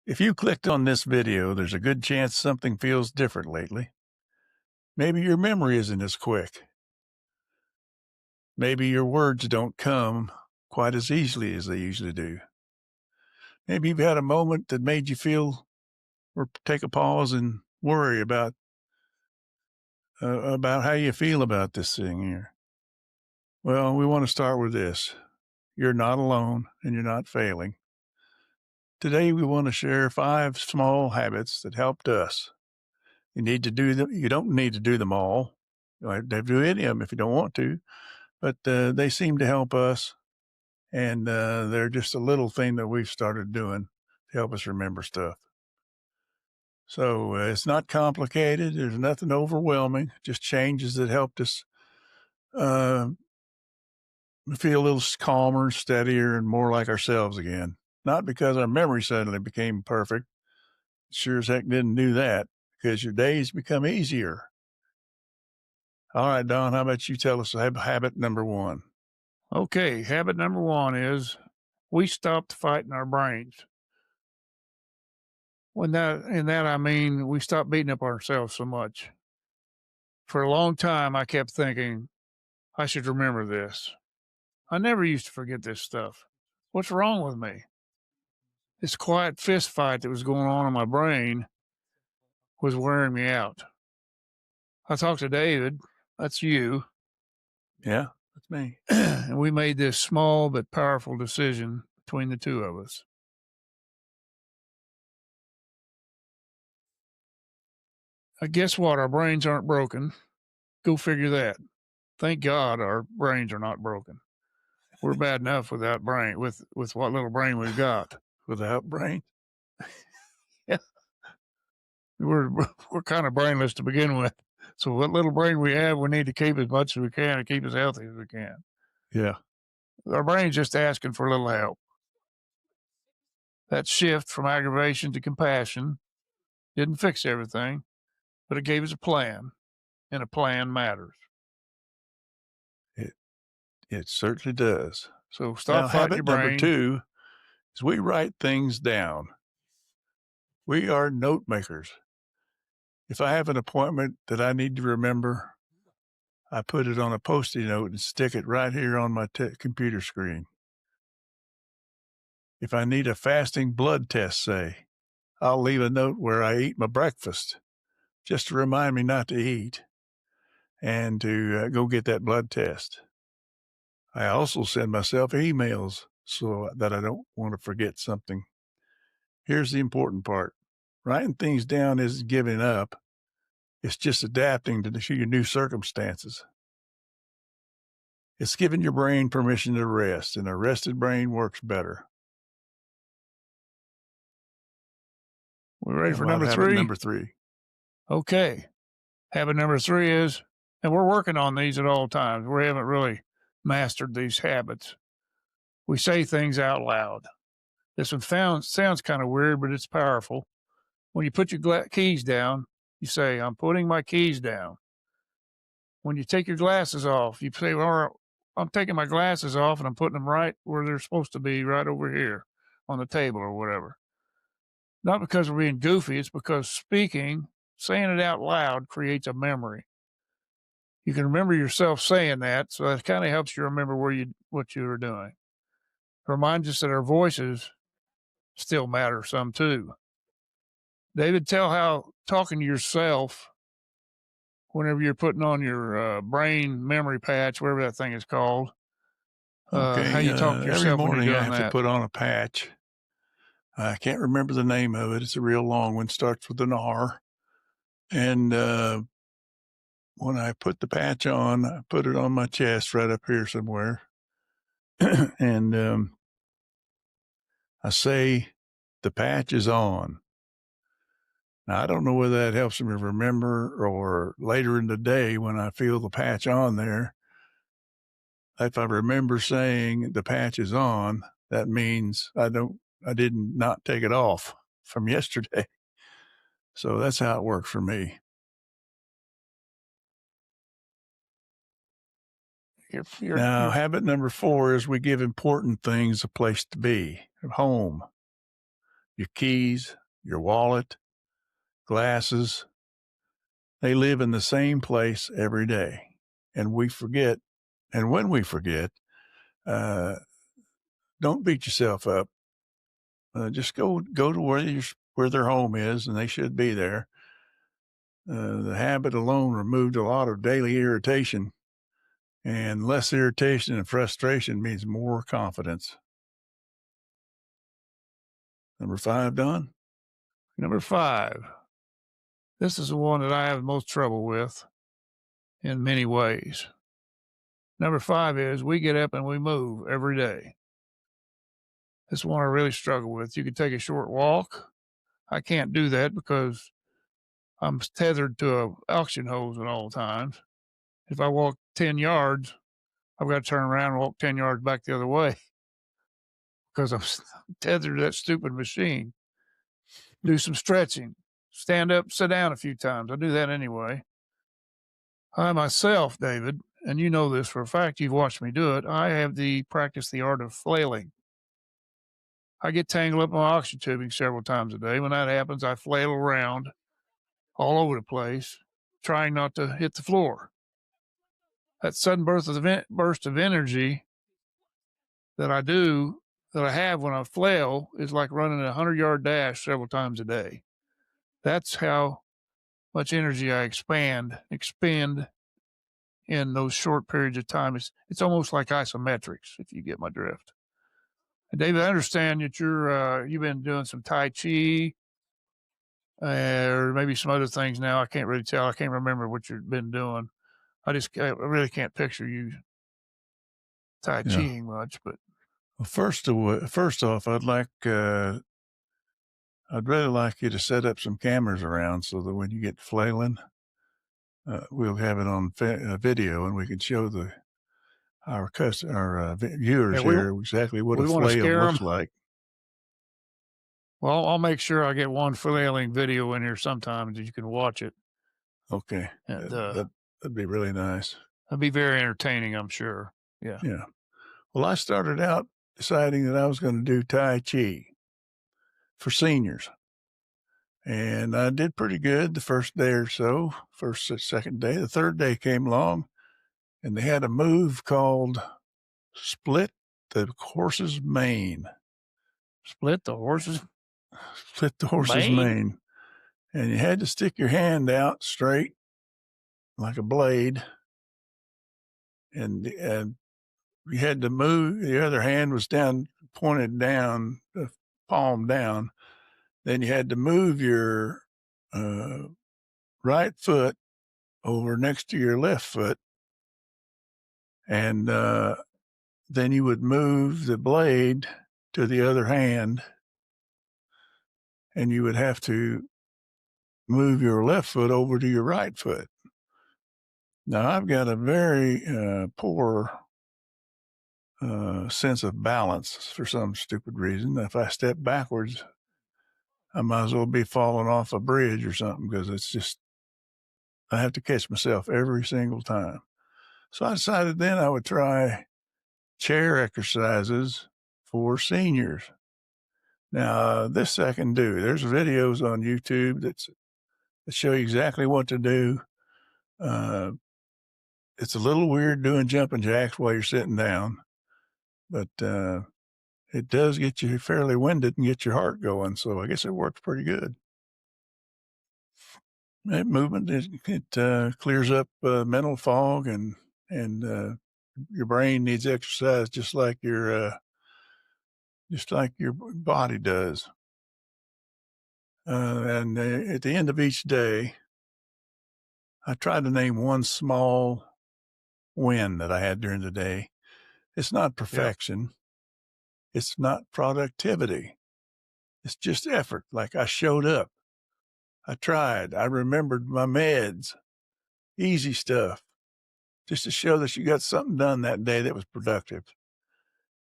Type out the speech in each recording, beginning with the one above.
If you clicked on this video, there's a good chance something feels different lately. Maybe your memory isn't as quick. Maybe your words don't come quite as easily as they usually do. Maybe you've had a moment that made you feel or take a pause and worry about how you feel about this thing here. Well, we want to start with this. You're not alone and you're not failing. Today, we want to share 5 small habits that helped us. You need to do them. You don't need to do them all. You don't have to do any of them if you don't want to, but they seem to help us, and they're just a little thing that we've started doing to help us remember stuff. So it's not complicated. There's nothing overwhelming. Just changes that helped us feel a little calmer, steadier, and more like ourselves again. Not because our memory suddenly became perfect. Sure as heck didn't do that, because your days become easier. All right, Don, how about you tell us habit number 1? Okay, habit number 1 is we stopped fighting our brains. I mean we stopped beating up ourselves so much. For a long time, I kept thinking, I should remember this. I never used to forget this stuff. What's wrong with me? This quiet fist fight that was going on in my brain was wearing me out. I talked to David, that's you, Yeah, that's me. and we made this small but powerful decision between the two of us. Guess what? Our brains aren't broken. Go figure that. Thank God our brains are not broken. We're bad enough without brain, with what little brain we've got. Without brain? Yeah. We're kind of brainless to begin with. So what little brain we have, we need to keep as much as we can and keep as healthy as we can. Yeah. Our brain's just asking for a little help. That shift from aggravation to compassion didn't fix everything, but it gave us a plan, and a plan matters. It certainly does. So stop Now, fighting your habit number brain. 2 is we write things down. We are note makers. If I have an appointment that I need to remember, I put it on a Post-it note and stick it right here on my computer screen. If I need a fasting blood test, say, I'll leave a note where I eat my breakfast just to remind me not to eat and to go get that blood test. I also send myself emails so that I don't want to forget something. Here's the important part. Writing things down isn't giving up. It's just adapting to your new circumstances. It's giving your brain permission to rest, and a rested brain works better. We're ready for number 3? Number 3. Okay. Habit number 3 is, and we're working on these at all times. We haven't really mastered these habits. We say things out loud. This one sounds kind of weird, but it's powerful. When you put your keys down, you say, I'm putting my keys down. When you take your glasses off, you say, well, I'm taking my glasses off and I'm putting them right where they're supposed to be, right over here on the table or whatever. Not because we're being goofy, it's because saying it out loud creates a memory. You can remember yourself saying that, so that kind of helps you remember what you were doing. It reminds us that our voices still matter some too. David, tell how talking to yourself whenever you're putting on your brain memory patch, whatever that thing is called, Okay. how you talk to yourself every morning when you're I doing have that. to put on a patch. I can't remember the name of it. It's a real long one. Starts with an R. And when I put the patch on, I put it on my chest right up here somewhere. And I say, the patch is on. Now, I don't know whether that helps me remember or later in the day when I feel the patch on there. If I remember saying the patch is on, that means I did not take it off from yesterday. So that's how it works for me. Now, habit number 4 is we give important things a place to be, at home. your keys, your wallet, glasses. They live in the same place every day. And we forget. And when we forget, uh, don't beat yourself up. Just go to where their home is, and they should be there. The habit alone removed a lot of daily irritation, and less irritation and frustration means more confidence. Number 5, Don? Number 5. This is the one that I have the most trouble with in many ways. Number 5 is we get up and we move every day. This one I really struggle with. You can take a short walk. I can't do that because I'm tethered to a auction hose at all times. If I walk 10 yards, I've got to turn around and walk 10 yards back the other way because I'm tethered to that stupid machine. Do some stretching, stand up, sit down a few times. I do that anyway. I myself, David, and you know this for a fact, you've watched me do it. I have practice the art of flailing. I get tangled up in my oxygen tubing several times a day. When that happens, I flail around all over the place, trying not to hit the floor. That sudden burst of energy that I have when I flail is like running a 100-yard dash several times a day. That's how much energy I expend in those short periods of time. It's almost like isometrics, if you get my drift. And David, I understand that you've been doing some Tai Chi or maybe some other things now. I can't really tell. I can't remember what you've been doing. I really can't picture you Tai Yeah. Chiing much, but Well, first off, I'd really like you to set up some cameras around so that when you get flailing, we'll have it on video and we can show our yeah, viewers here exactly what a we want to flail scare them. looks like. Well, I'll make sure I get one flailing video in here sometime that you can watch it. Okay, And that'd be really nice. that'd be very entertaining, I'm sure. Yeah. Yeah. Well, I started out deciding that I was going to do Tai Chi for seniors. And I did pretty good the first day or so, second day. The third day came along, and they had a move called split the horse's mane. Split the horse's Split the horse's mane? mane. And you had to stick your hand out straight like a blade, and you had to move. The other hand was pointed down, palm down. Then you had to move your right foot over next to your left foot, and then you would move the blade to the other hand, and you would have to move your left foot over to your right foot. Now, I've got a very poor sense of balance for some stupid reason. If I step backwards, I might as well be falling off a bridge or something because it's just, I have to catch myself every single time. So I decided then I would try chair exercises for seniors. Now, this I can do. There's videos on YouTube that show you exactly what to do. It's a little weird doing jumping jacks while you're sitting down, but it does get you fairly winded and get your heart going. So I guess it works pretty good. That movement, it clears up mental fog and your brain needs exercise just like your body does. And at the end of each day, I try to name one small win that I had during the day. It's not perfection. It's not productivity. It's just effort. Like I showed up. I tried. I remembered my meds. Easy stuff. Just to show that you got something done that day that was productive.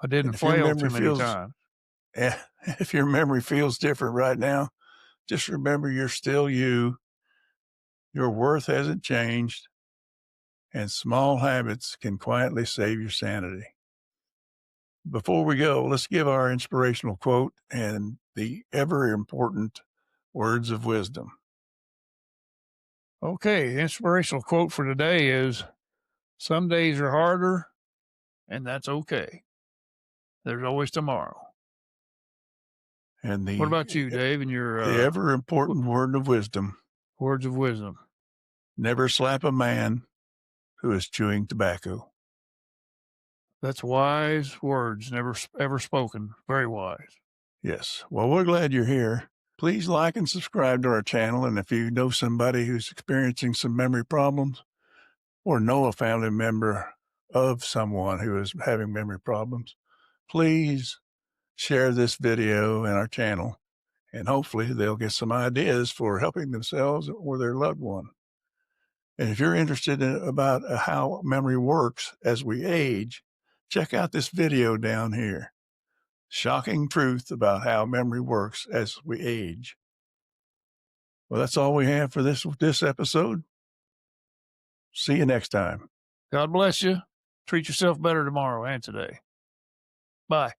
I didn't And if your flail memory too many feels times. if your memory feels different right now, just remember you're still you. Your worth hasn't changed, and small habits can quietly save your sanity. Before we go, let's give our inspirational quote and the ever important words of wisdom. Okay, the inspirational quote for today is some days are harder, and that's okay. There's always tomorrow. And What about you, Dave, and your the ever important word of wisdom: words of wisdom? never slap a man who is chewing tobacco. That's wise words, never ever spoken. Very wise. Yes. Well, we're glad you're here. Please like and subscribe to our channel. And if you know somebody who's experiencing some memory problems or know a family member of someone who is having memory problems, please share this video in our channel, and hopefully they'll get some ideas for helping themselves or their loved one. And if you're interested about how memory works as we age, check out this video down here. Shocking truth about how memory works as we age. Well, that's all we have for this episode. See you next time. God bless you. Treat yourself better tomorrow and today. Bye.